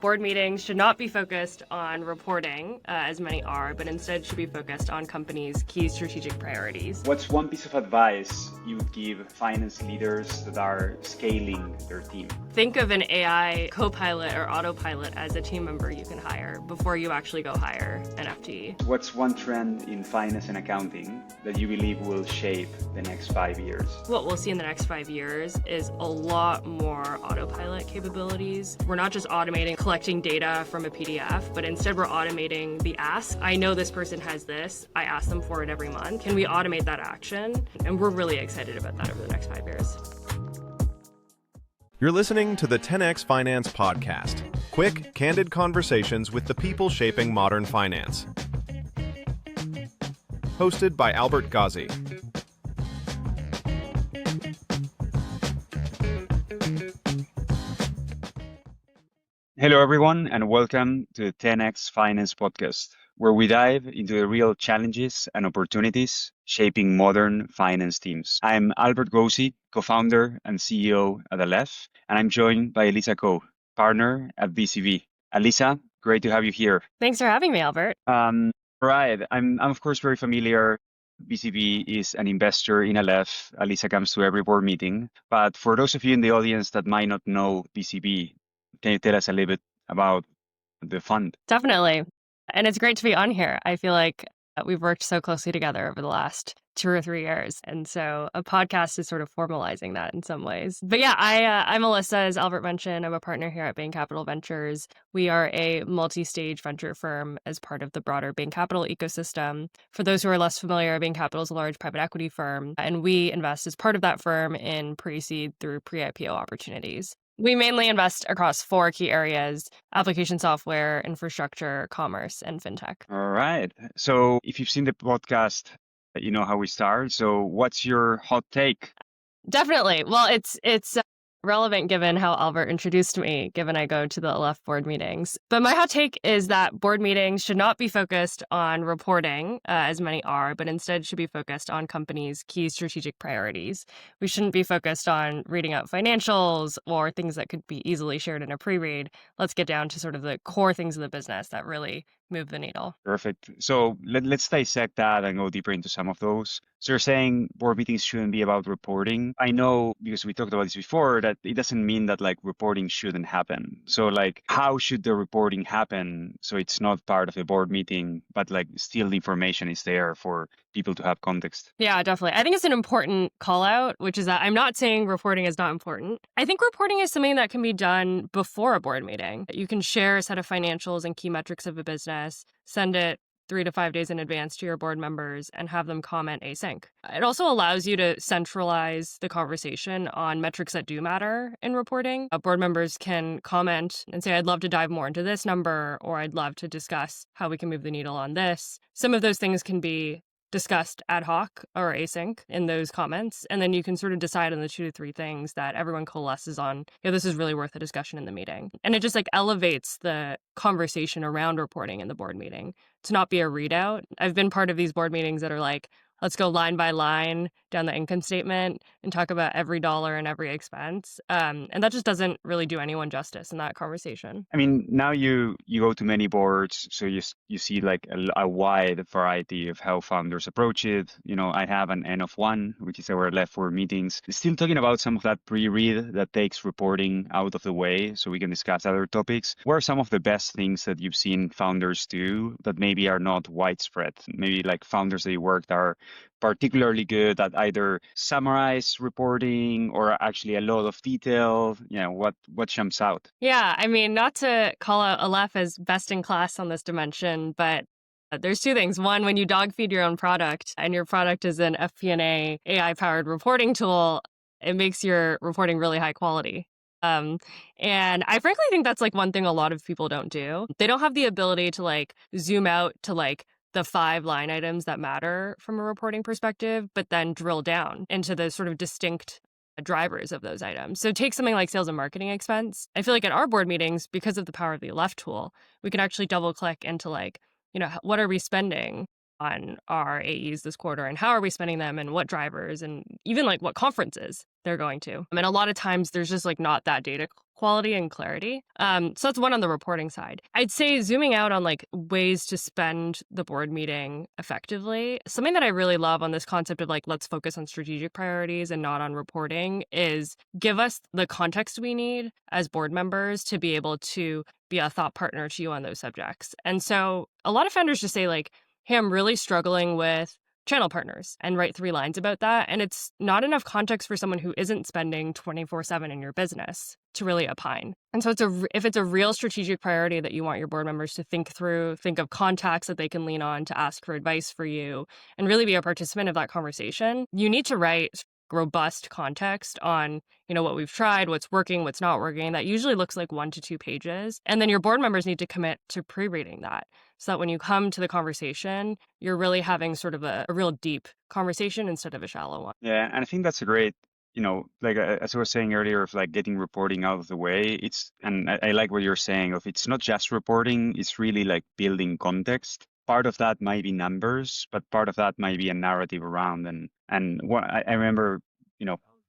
Board meetings should not be focused on reporting, as many are, but instead should be focused on companies' key strategic priorities. What's one piece of advice you would give finance leaders that are scaling their team? Think of an AI co-pilot or autopilot as a team member you can hire before you actually go hire an FTE. What's one trend in finance and accounting that you believe will shape the next 5 years? What we'll see in the next 5 years is a lot more autopilot capabilities. We're not just automating collecting data from a PDF, but instead we're automating the ask. I know this person has this. I ask them for it every month. Can we automate that action? And we're really excited about that over the next 5 years. You're listening to the 10X Finance Podcast. Quick, candid conversations with the people shaping modern finance. Hosted by Albert Gozzi. Hello, everyone, and welcome to the 10X Finance Podcast, where we dive into the real challenges and opportunities shaping modern finance teams. I'm Albert Gozzi, co-founder and CEO at Alysaa, and I'm joined by Alysaa Co, partner at BCV. Alysaa, great to have you here. Thanks for having me, Albert. Right. I'm of course very familiar. BCV is an investor in Alysaa. Alysaa comes to every board meeting. But for those of you in the audience that might not know BCV, can you tell us a little bit about the fund? Definitely. And it's great to be on here. I feel like we've worked so closely together over the last 2 or 3 years. And so a podcast is sort of formalizing that in some ways. But yeah, I'm Alysaa, as Albert mentioned. I'm a partner here at Bain Capital Ventures. We are a multi-stage venture firm as part of the broader Bain Capital ecosystem. For those who are less familiar, Bain Capital is a large private equity firm, and we invest as part of that firm in pre-seed through pre-IPO opportunities. We mainly invest across 4 key areas: application software, infrastructre, commerce, and fintech. All right. So if you've seen the podcast, you know how we start. So what's your hot take? Definitely. Well, it's relevant given how Albert introduced me, given I go to the LF board meetings. But my hot take is that board meetings should not be focused on reporting, as many are, but instead should be focused on companies' key strategic priorities. We shouldn't be focused on reading out financials or things that could be easily shared in a pre-read. Let's get down to sort of the core things of the business that really move the needle. Perfect. So let's dissect that and go deeper into some of those. So you're saying board meetings shouldn't be about reporting. I know, because we talked about this before, that it doesn't mean that like reporting shouldn't happen. So like, how should the reporting happen so it's not part of the board meeting, but like still the information is there for people to have context? Yeah, definitely. I think it's an important call out, which is that I'm not saying reporting is not important. I think reporting is something that can be done before a board meeting. You can share a set of financials and key metrics of a business, send it 3 to 5 days in advance to your board members, and have them comment async. It also allows you to centralize the conversation on metrics that do matter in reporting. Board members can comment and say, I'd love to dive more into this number, or I'd love to discuss how we can move the needle on this. Some of those things can be discussed ad hoc or async in those comments. And then you can sort of decide on the 2 to 3 things that everyone coalesces on. Yeah, this is really worth a discussion in the meeting. And it just like elevates the conversation around reporting in the board meeting to not be a readout. I've been part of these board meetings that are like, let's go line by line down the income statement and talk about every dollar and every expense. And that just doesn't really do anyone justice in that conversation. I mean, now you go to many boards, so you see like a wide variety of how founders approach it. You know, I have an N of 1, which is our left for meetings. Still talking about some of that pre-read that takes reporting out of the way so we can discuss other topics. What are some of the best things that you've seen founders do that maybe are not widespread? Maybe like founders that you worked are particularly good at either summarize reporting or actually a lot of detail. You know, what jumps out? Yeah, I mean, not to call out Aleph as best in class on this dimension, but there's 2 things. One, when you dog feed your own product and your product is an FP&A AI-powered reporting tool, it makes your reporting really high quality. And I frankly think that's like one thing a lot of people don't do. They don't have the ability to like zoom out to like the 5 line items that matter from a reporting perspective, but then drill down into the sort of distinct drivers of those items. So take something like sales and marketing expense. I feel like in our board meetings, because of the power of the Aleph tool, we can actually double click into like, you know, what are we spending on our AEs this quarter and how are we spending them and what drivers and even like what conferences they're going to. I mean, a lot of times there's just like not that data quality and clarity. So that's one on the reporting side. I'd say zooming out on like ways to spend the board meeting effectively, something that I really love on this concept of like, let's focus on strategic priorities and not on reporting is give us the context we need as board members to be able to be a thought partner to you on those subjects. And so a lot of founders just say like, hey, I'm really struggling with channel partners and write 3 lines about that. And it's not enough context for someone who isn't spending 24/7 in your business to really opine. And so if it's a real strategic priority that you want your board members to think through, think of contacts that they can lean on to ask for advice for you and really be a participant of that conversation, you need to write robust context on, what we've tried, what's working, what's not working. That usually looks like 1 to 2 pages. And then your board members need to commit to pre-reading that so that when you come to the conversation, you're really having sort of a real deep conversation instead of a shallow one. Yeah, and I think that's a great, like as I was saying earlier, of like getting reporting out of the way. And I like what you're saying of it's not just reporting, it's really like building context. Part of that might be numbers, but part of that might be a narrative around. And what I remember,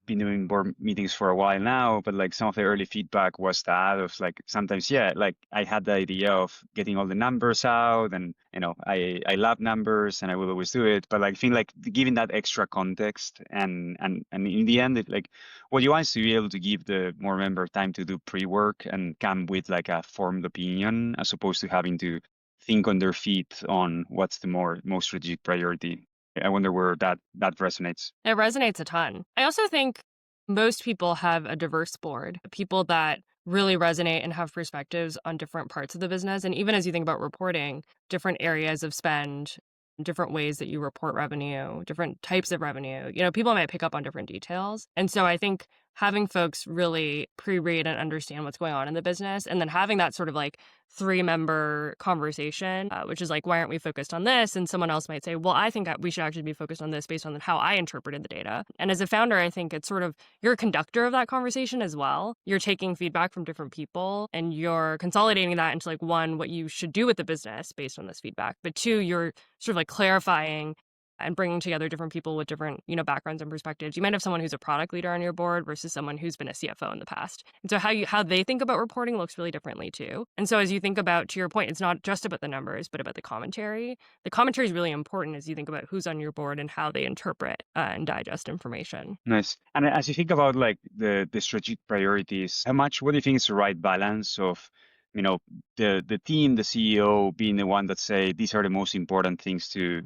been doing board meetings for a while now, but like some of the early feedback was that of like sometimes, yeah, like I had the idea of getting all the numbers out and, I love numbers and I will always do it. But like, I think like giving that extra context and in the end, like what you want is to be able to give the more member time to do pre-work and come with like a formed opinion as opposed to having to think on their feet on what's the most strategic priority. I wonder where that resonates. It resonates a ton. I also think most people have a diverse board, people that really resonate and have perspectives on different parts of the business. And even as you think about reporting, different areas of spend, different ways that you report revenue, different types of revenue, people might pick up on different details. And so I think having folks really pre-read and understand what's going on in the business and then having that sort of like 3-member conversation, which is like, why aren't we focused on this? And someone else might say, well, I think we should actually be focused on this based on how I interpreted the data. And as a founder, I think it's sort of, you're a conductor of that conversation as well. You're taking feedback from different people and you're consolidating that into like, 1, what you should do with the business based on this feedback. But 2, you're sort of like clarifying and bringing together different people with different, backgrounds and perspectives. You might have someone who's a product leader on your board versus someone who's been a CFO in the past. And so how they think about reporting looks really differently too. And so as you think about, to your point, it's not just about the numbers, but about the commentary. The commentary is really important as you think about who's on your board and how they interpret and digest information. Nice. And as you think about like the strategic priorities, what do you think is the right balance of, the team, the CEO being the one that say these are the most important things to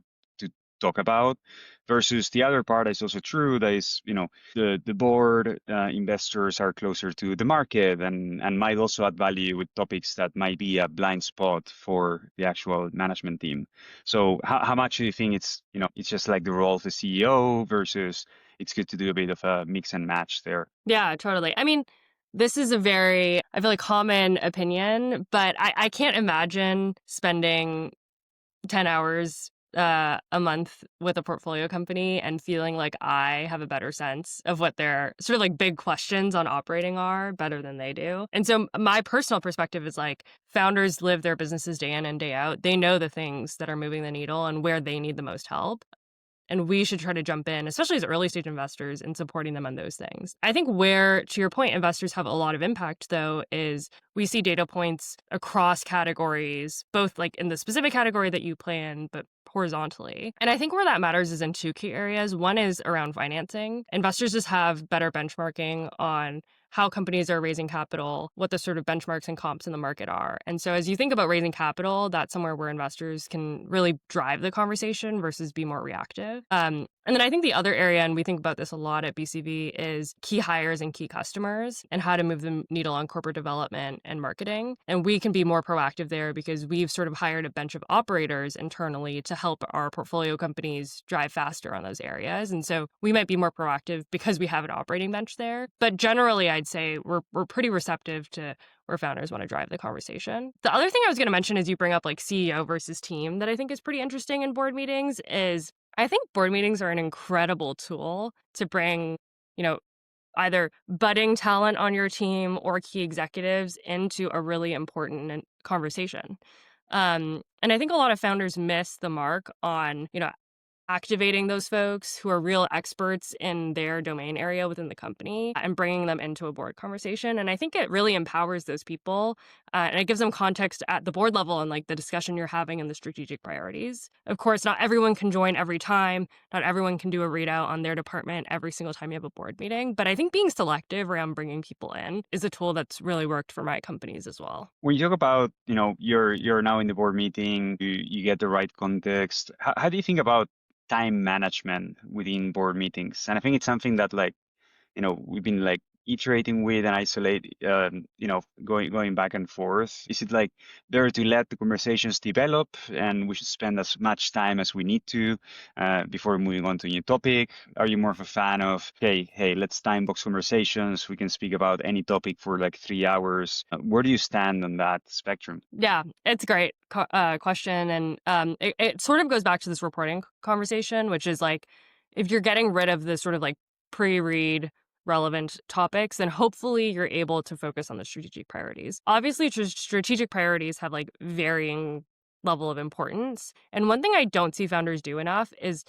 talk about, versus the other part is also true, that is, the board investors are closer to the market and might also add value with topics that might be a blind spot for the actual management team. So how much do you think it's just like the role of the CEO versus it's good to do a bit of a mix and match there? Yeah, totally. I mean, this is a very, I feel like, common opinion, but I can't imagine spending 10 hours a month with a portfolio company and feeling like I have a better sense of what their sort of like big questions on operating are better than they do. And so my personal perspective is like founders live their businesses day in and day out. They know the things that are moving the needle and where they need the most help. And we should try to jump in, especially as early stage investors, in supporting them on those things. I think where, to your point, investors have a lot of impact, though, is we see data points across categories, both like in the specific category that you play in, but horizontally. And I think where that matters is in 2 key areas. One is around financing. Investors just have better benchmarking on how companies are raising capital, what the sort of benchmarks and comps in the market are. And so as you think about raising capital, that's somewhere where investors can really drive the conversation versus be more reactive. And then I think the other area, and we think about this a lot at BCV, is key hires and key customers and how to move the needle on corporate development and marketing. And we can be more proactive there because we've sort of hired a bunch of operators internally to help our portfolio companies drive faster on those areas. And so we might be more proactive because we have an operating bench there. But generally, I'd say we're pretty receptive to where founders want to drive the conversation. The other thing I was going to mention as you bring up like CEO versus team that I think is pretty interesting in board meetings is I think board meetings are an incredible tool to bring, either budding talent on your team or key executives into a really important conversation. And I think a lot of founders miss the mark on, activating those folks who are real experts in their domain area within the company and bringing them into a board conversation. And I think it really empowers those people and it gives them context at the board level and like the discussion you're having and the strategic priorities. Of course, not everyone can join every time. Not everyone can do a readout on their department every single time you have a board meeting. But I think being selective around bringing people in is a tool that's really worked for my companies as well. When you talk about, you're now in the board meeting, you get the right context. How do you think about time management within board meetings? And I think it's something that we've been like iterating with and isolate, going back and forth. Is it like there to let the conversations develop and we should spend as much time as we need to before moving on to a new topic? Are you more of a fan of, hey, let's time box conversations. We can speak about any topic for like 3 hours. Where do you stand on that spectrum? Yeah, it's a great question. And it sort of goes back to this reporting conversation, which is like, if you're getting rid of the sort of like pre-read relevant topics, then hopefully you're able to focus on the strategic priorities. Obviously, strategic priorities have like varying level of importance. And one thing I don't see founders do enough is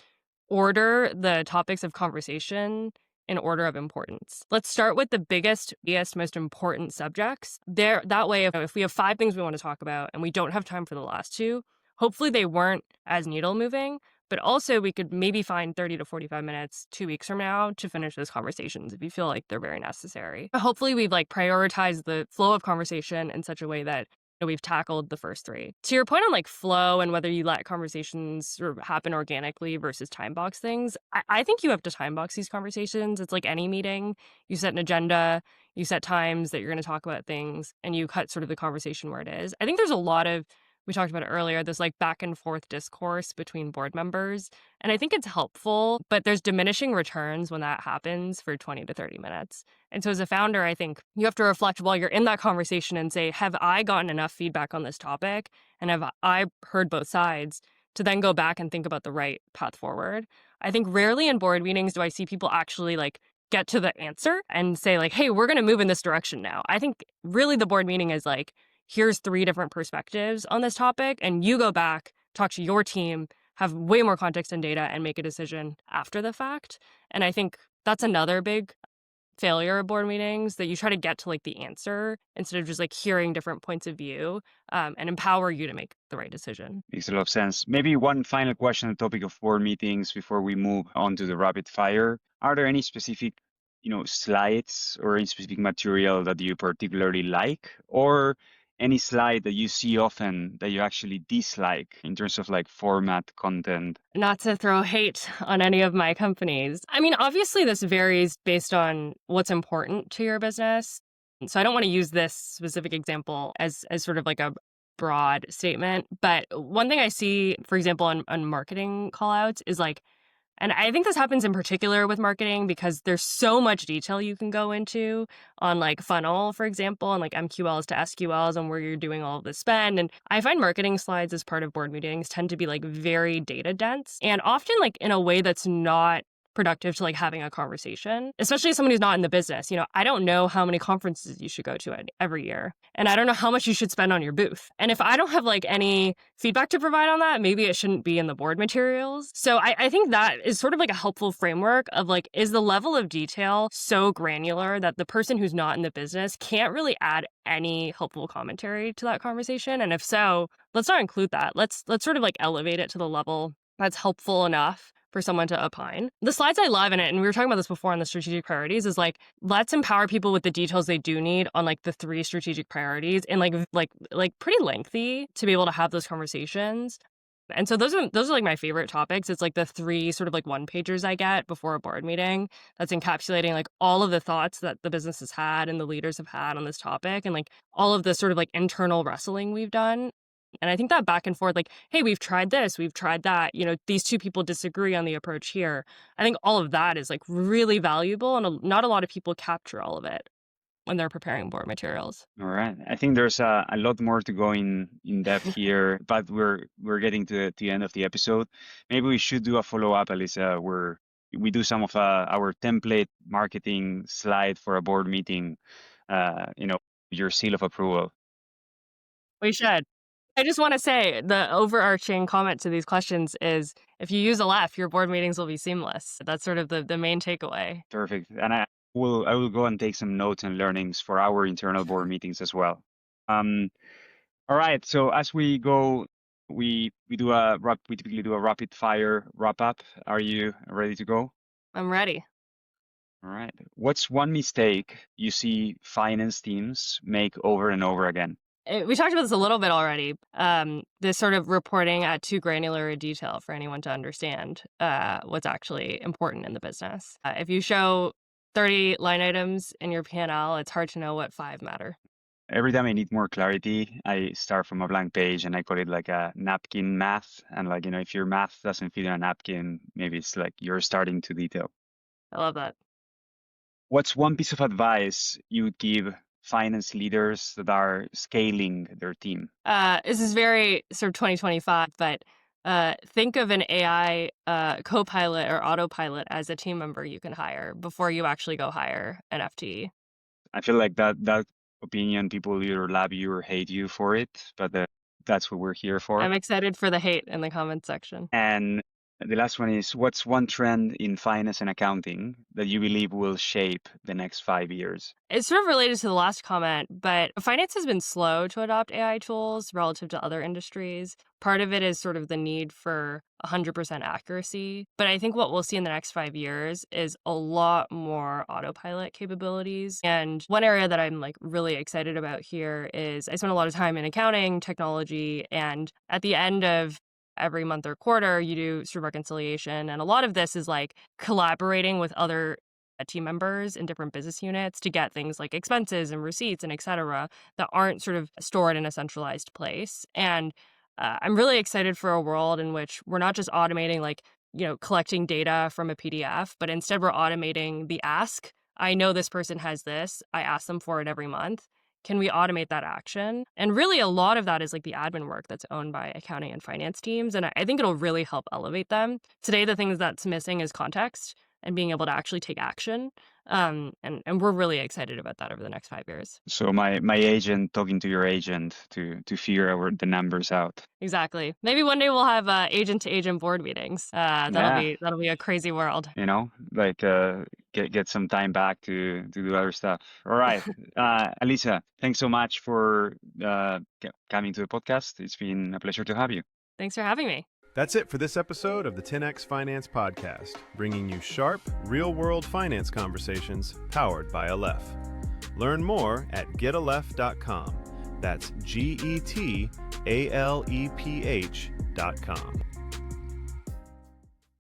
order the topics of conversation in order of importance. Let's start with the biggest, most important subjects. That way, if we have 5 things we want to talk about and we don't have time for the last 2, hopefully they weren't as needle moving. But also we could maybe find 30 to 45 minutes 2 weeks from now to finish those conversations if you feel like they're very necessary. Hopefully we've like prioritized the flow of conversation in such a way that we've tackled the first 3. To your point on like flow and whether you let conversations sort of happen organically versus time box things, I think you have to time box these conversations. It's like any meeting. You set an agenda, you set times that you're going to talk about things, and you cut sort of the conversation where it is. I think there's a lot of, we talked about it earlier, this like back and forth discourse between board members. And I think it's helpful, but there's diminishing returns when that happens for 20 to 30 minutes. And so as a founder, I think you have to reflect while you're in that conversation and say, have I gotten enough feedback on this topic? And have I heard both sides to then go back and think about the right path forward? I think rarely in board meetings do I see people actually like get to the answer and say like, hey, we're going to move in this direction now. I think really the board meeting is like, here's 3 different perspectives on this topic, and you go back, talk to your team, have way more context and data, and make a decision after the fact. And I think that's another big failure of board meetings, that you try to get to like the answer instead of just like hearing different points of view and empower you to make the right decision. Makes a lot of sense. Maybe one final question on the topic of board meetings before we move on to the rapid fire. Are there any specific slides or any specific material that you particularly like, or any slide that you see often that you actually dislike in terms of like format, content? Not to throw hate on any of my companies. I mean, obviously this varies based on what's important to your business. So I don't want to use this specific example as sort of like a broad statement. But one thing I see, for example, on marketing callouts is like, and I think this happens in particular with marketing because there's so much detail you can go into on like funnel, for example, and like MQLs to SQLs and where you're doing all of the spend. And I find marketing slides as part of board meetings tend to be like very data dense and often like in a way that's not productive to like having a conversation, especially as someone who's not in the business. I don't know how many conferences you should go to every year. And I don't know how much you should spend on your booth. And if I don't have like any feedback to provide on that, maybe it shouldn't be in the board materials. So I think that is sort of like a helpful framework of like, is the level of detail so granular that the person who's not in the business can't really add any helpful commentary to that conversation? And if so, let's not include that. Let's sort of like elevate it to the level that's helpful enough for someone to opine. The slides I love in it, and we were talking about this before on the strategic priorities, is like, let's empower people with the details they do need on like the 3 strategic priorities and like pretty lengthy to be able to have those conversations. And so those are like my favorite topics. It's like the 3 sort of like one-pagers I get before a board meeting that's encapsulating like all of the thoughts that the business has had and the leaders have had on this topic and like all of the sort of like internal wrestling we've done. And I think that back and forth, like, hey, we've tried this, we've tried that, these 2 people disagree on the approach here. I think all of that is like really valuable, and not a lot of people capture all of it when they're preparing board materials. All right. I think there's a lot more to go in depth here, but we're getting to the end of the episode. Maybe we should do a follow-up, Alyssa, where we do some of our template marketing slide for a board meeting, your seal of approval. We should. I just want to say the overarching comment to these questions is if you use Aleph, your board meetings will be seamless. That's sort of the main takeaway. Perfect. And I will go and take some notes and learnings for our internal board meetings as well. All right. So as we go, we typically do a rapid fire wrap up. Are you ready to go? I'm ready. All right. What's one mistake you see finance teams make over and over again? We talked about this a little bit already. This sort of reporting at too granular a detail for anyone to understand what's actually important in the business. If you show 30 line items in your P&L, it's hard to know what 5 matter. Every time I need more clarity, I start from a blank page and I call it like a napkin math. And like, if your math doesn't fit in a napkin, maybe it's like you're starting to detail. I love that. What's one piece of advice you would give finance leaders that are scaling their team? This is very sort of 2025, but think of an AI co-pilot or autopilot as a team member you can hire before you actually go hire an FTE. I feel like that opinion, people either love you or hate you for it, but that's what we're here for. I'm excited for the hate in the comments section. And the last one is, what's one trend in finance and accounting that you believe will shape the next 5 years? It's sort of related to the last comment, but finance has been slow to adopt AI tools relative to other industries. Part of it is sort of the need for 100% accuracy. But I think what we'll see in the next 5 years is a lot more autopilot capabilities. And one area that I'm like really excited about here is I spend a lot of time in accounting, technology, and at the end of every month or quarter, you do sort of reconciliation. And a lot of this is like collaborating with other team members in different business units to get things like expenses and receipts and et cetera that aren't sort of stored in a centralized place. And I'm really excited for a world in which we're not just automating like, collecting data from a PDF, but instead we're automating the ask. I know this person has this. I ask them for it every month. Can we automate that action? And really a lot of that is like the admin work that's owned by accounting and finance teams. And I think it'll really help elevate them. Today, the things that's missing is context and being able to actually take action. And we're really excited about that over the next 5 years. So my agent talking to your agent to figure the numbers out. Exactly. Maybe one day we'll have agent to agent board meetings. That'll be a crazy world. Like get some time back to do other stuff. All right, Elisa, thanks so much for coming to the podcast. It's been a pleasure to have you. Thanks for having me. That's it for this episode of the 10X Finance Podcast, bringing you sharp, real-world finance conversations powered by Aleph. Learn more at getaleph.com. That's GETALEPH.com.